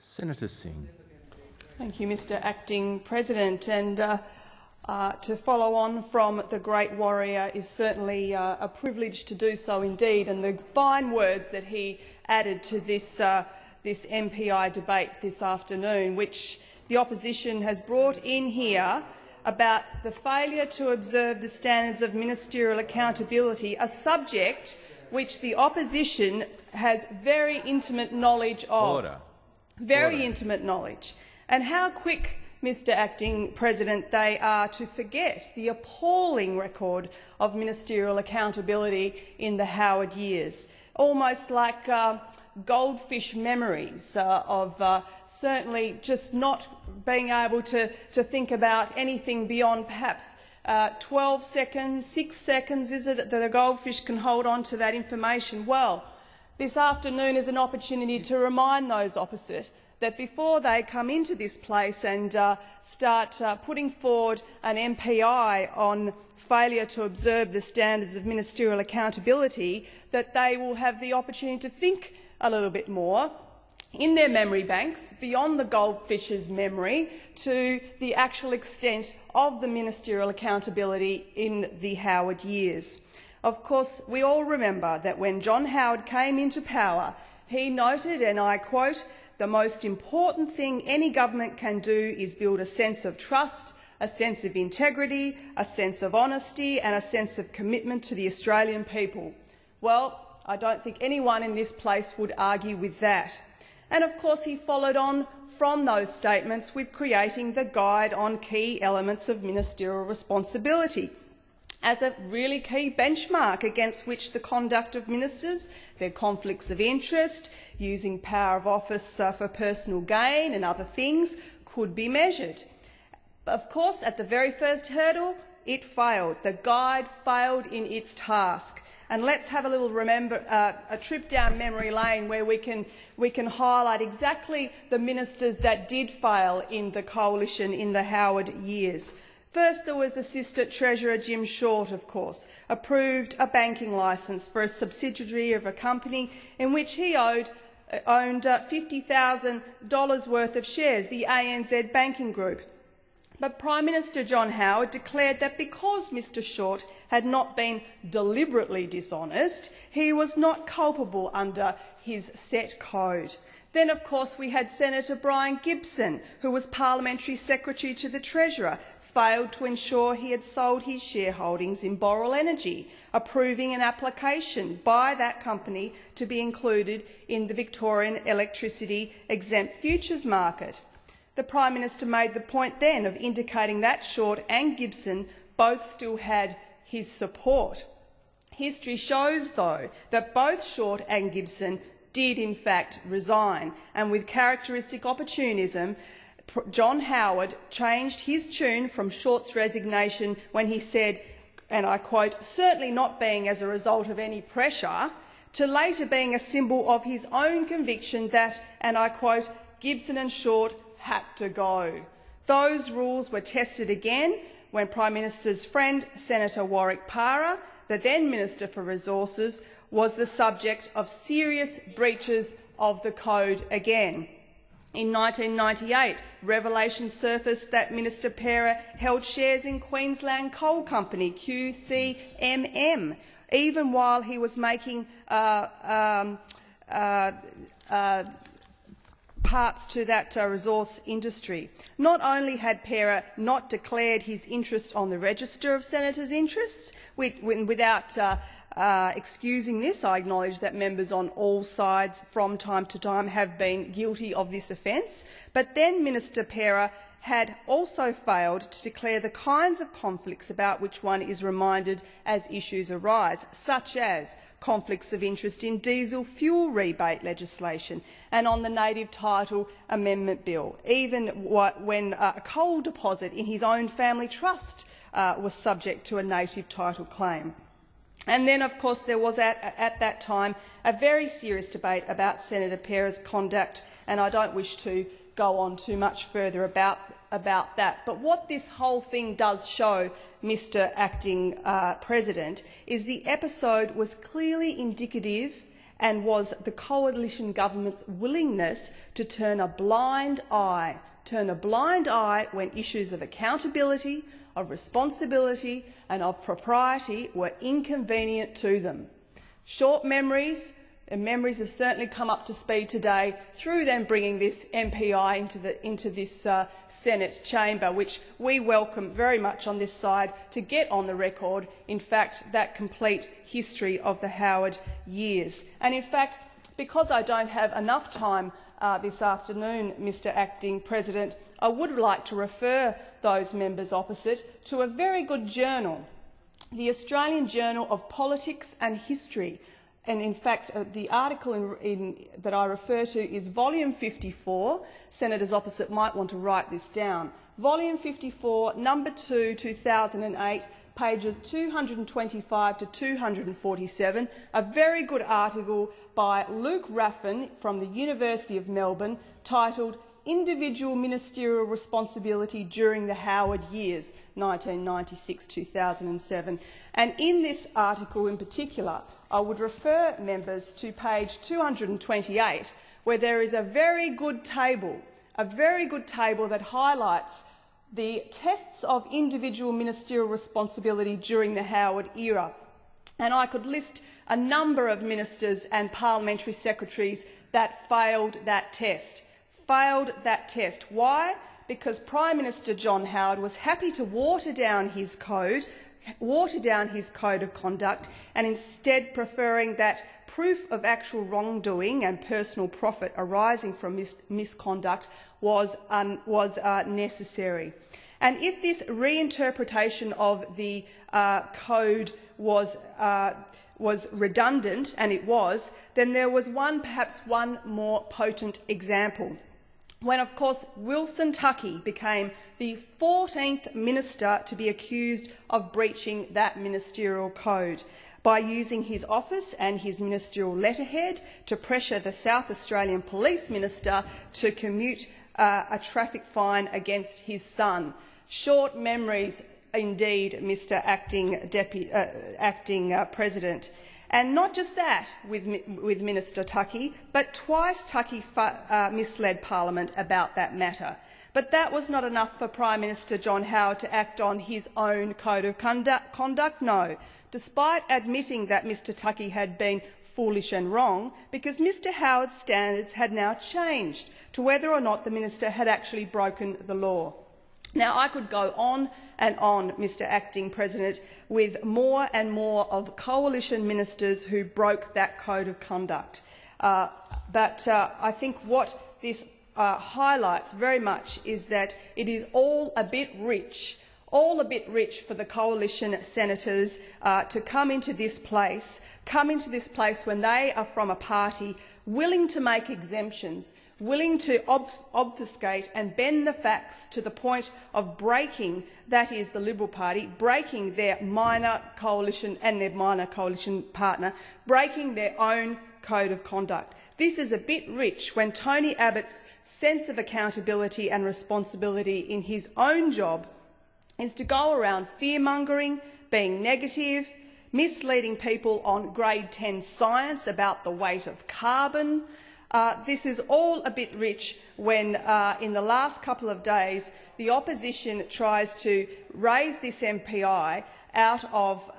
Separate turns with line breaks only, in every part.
Senator Singh.
Thank you, Mr Acting President. And to follow on from the great warrior is certainly a privilege to do so indeed. And the fine words that he added to this MPI debate this afternoon, which the opposition has brought in here about the failure to observe the standards of ministerial accountability, a subject which the opposition has very intimate knowledge of.
Order.
Very intimate knowledge. And how quick, Mr Acting President, they are to forget the appalling record of ministerial accountability in the Howard years, almost like goldfish memories of certainly just not being able to think about anything beyond perhaps 12 seconds, 6 seconds, is it, that a goldfish can hold on to that information? Well, this afternoon is an opportunity to remind those opposite that before they come into this place and start putting forward an MPI on failure to observe the standards of ministerial accountability, that they will have the opportunity to think a little bit more in their memory banks, beyond the goldfish's memory, to the actual extent of the ministerial accountability in the Howard years. Of course, we all remember that when John Howard came into power, he noted, and I quote, "The most important thing any government can do is build a sense of trust, a sense of integrity, a sense of honesty and a sense of commitment to the Australian people." Well, I don't think anyone in this place would argue with that. And of course he followed on from those statements with creating the Guide on Key Elements of Ministerial Responsibility as a really key benchmark against which the conduct of ministers, their conflicts of interest, using power of office for personal gain and other things could be measured. Of course, at the very first hurdle, it failed. The Guide failed in its task. And let's have a little a trip down memory lane where we can highlight exactly the ministers that did fail in the coalition in the Howard years. First, there was Assistant Treasurer Jim Short, of course, approved a banking licence for a subsidiary of a company in which he owned $50,000 worth of shares, the ANZ Banking Group. But Prime Minister John Howard declared that because Mr Short had not been deliberately dishonest, he was not culpable under his set code. Then, of course, we had Senator Brian Gibson, who was Parliamentary Secretary to the Treasurer, failed to ensure he had sold his shareholdings in Boral Energy, approving an application by that company to be included in the Victorian electricity exempt futures market. The Prime Minister made the point then of indicating that Short and Gibson both still had his support. History shows, though, that both Short and Gibson did in fact resign, and with characteristic opportunism, John Howard changed his tune from Short's resignation when he said, and I quote, "certainly not being as a result of any pressure," to later being a symbol of his own conviction that, and I quote, "Gibson and Short had to go." Those rules were tested again when Prime Minister's friend Senator Warwick Parra, the then Minister for Resources, was the subject of serious breaches of the code again. In 1998, revelations surfaced that Minister Parra held shares in Queensland Coal Company, QCMM, even while he was making parts to that resource industry. Not only had Parra not declared his interest on the register of senators' interests, without excusing this, I acknowledge that members on all sides from time to time have been guilty of this offence, but then Minister Parra had also failed to declare the kinds of conflicts about which one is reminded as issues arise, such as conflicts of interest in diesel fuel rebate legislation and on the Native Title Amendment Bill, even when a coal deposit in his own family trust was subject to a native title claim. And then, of course, there was at that time a very serious debate about Senator Parra's conduct, and I don't wish to go on too much further about that. But what this whole thing does show, Mr Acting President, is the episode was clearly indicative and was the coalition government's willingness to turn a blind eye when issues of accountability, of responsibility and of propriety were inconvenient to them. Short memories, and memories have certainly come up to speed today through them bringing this MPI into this Senate chamber, which we welcome very much on this side to get on the record, in fact, that complete history of the Howard years. And in fact, because I don't have enough time this afternoon, Mr Acting President, I would like to refer those members opposite to a very good journal, the Australian Journal of Politics and History. And in fact, the article that I refer to is Volume 54. Senators opposite might want to write this down. Volume 54, Number 2, 2008, pages 225 to 247, a very good article by Luke Raffin from the University of Melbourne titled Individual Ministerial Responsibility During the Howard Years, 1996-2007. And in this article in particular, I would refer members to page 228, where there is a very good table that highlights the tests of individual ministerial responsibility during the Howard era. And I could list a number of ministers and parliamentary secretaries that failed that test. Why? Because Prime Minister John Howard was happy to water down his code of conduct, and instead preferring that proof of actual wrongdoing and personal profit arising from misconduct was necessary. And if this reinterpretation of the code was redundant, and it was, then there was perhaps one more potent example, when, of course, Wilson Tuckey became the 14th minister to be accused of breaching that ministerial code by using his office and his ministerial letterhead to pressure the South Australian Police Minister to commute a traffic fine against his son. Short memories indeed, Mr Acting President. And not just that with Minister Tuckey, but twice Tuckey misled Parliament about that matter. But that was not enough for Prime Minister John Howard to act on his own code of conduct, no, despite admitting that Mr Tuckey had been foolish and wrong, because Mr Howard's standards had now changed to whether or not the minister had actually broken the law. Now, I could go on and on, Mr Acting President, with more and more of coalition ministers who broke that code of conduct. But I think what this highlights very much is that it is all a bit rich for the coalition senators to come into this place when they are from a party willing to make exemptions, willing to obfuscate and bend the facts to the point of breaking, that is the Liberal Party, breaking their minor coalition and their minor coalition partner, breaking their own code of conduct. This is a bit rich when Tony Abbott's sense of accountability and responsibility in his own job is to go around fear-mongering, being negative, misleading people on grade 10 science about the weight of carbon. This is all a bit rich when, in the last couple of days, the opposition tries to raise this MPI out of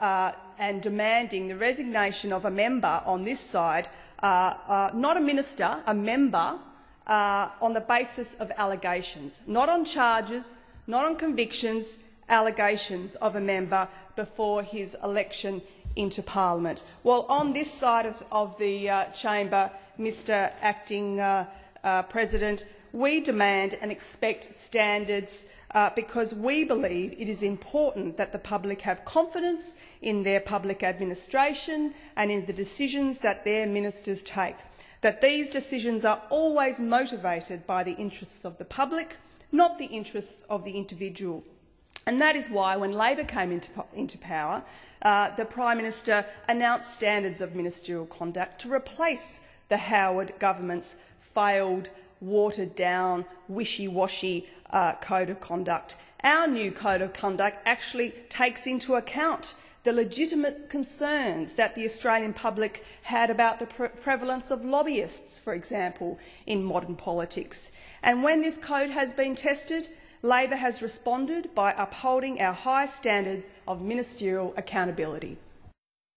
and demanding the resignation of a member on this side, not a minister, a member, on the basis of allegations, not on charges, not on convictions, allegations of a member before his election into Parliament. Well, on this side of the chamber, Mr Acting President, we demand and expect standards because we believe it is important that the public have confidence in their public administration and in the decisions that their ministers take, that these decisions are always motivated by the interests of the public, not the interests of the individual. And that is why, when Labor came into power, the Prime Minister announced standards of ministerial conduct to replace the Howard government's failed, watered-down, wishy-washy code of conduct. Our new code of conduct actually takes into account the legitimate concerns that the Australian public had about the prevalence of lobbyists, for example, in modern politics. And when this code has been tested, Labor has responded by upholding our high standards of ministerial accountability.